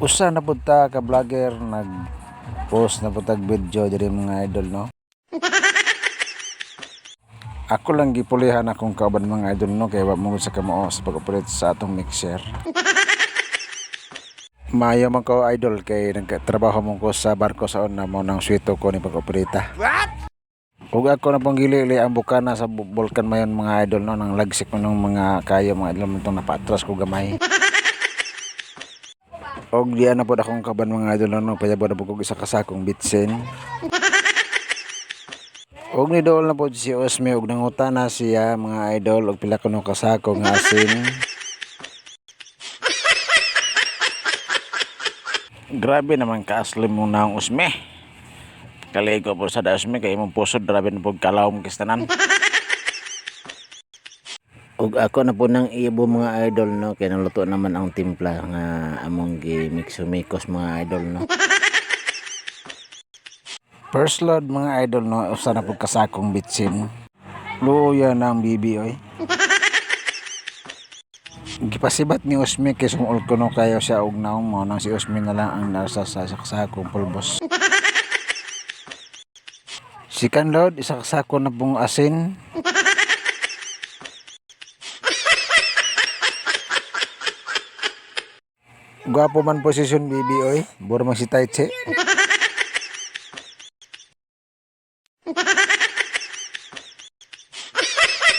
Usa na pud ta ka vlogger nag-post na pud tag video diri mga idol no. Ako lang gipulihan akong kauban mga idol no kay wa mo sa kamao sa pag-operate sa atong mixer. Maayo man ko idol kay nagtrabaho mo ko sa barko sa una mo nang swito ko ni pag-operita. What? Ug ako na pong gili ang bukana sa bulkan mayon mga idol no nang lagsik mo ng mga kayo mga idol mo itong napatras ko gamay. Og diyan na po akong kaban mga idol no payabot na po kog isa ka sakong bitsin. Og ni dool na po si Osme og nangutana siya mga idol og pila kuno ka sako nga asin. Grabe naman kaaslim mo na ang Osme. Kaligo po sa Osme kay imong pusod grabe na po kalawom kistanan. Ug ako na po nang ibo mga idol no kay naluto naman ang timpla nga among gi-mix-mikos mga idol no. First load mga idol no usa na pud kasakong bitsin. Luya na ang bibi oy. Gipasibat ni Osme kay sumul ko no kayo siya og naong mo nang si Osme na lang ang nasa sa kasakong pulbos. Second load isa kasako na pong asin. Gwapo man posisyon bibi oy, buro man si Taiche.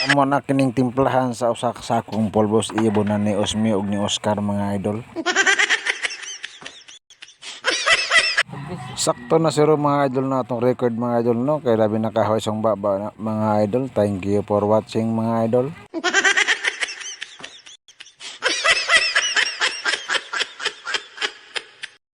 Amo na kining timplahan sa usa ka sakong pulbos ibo na ni Osme ug ni Oscar mga idol. Sakto na siro mga idol na atong record mga idol no kay labi na kahoy sang baba na mga idol. Thank you for watching mga idol.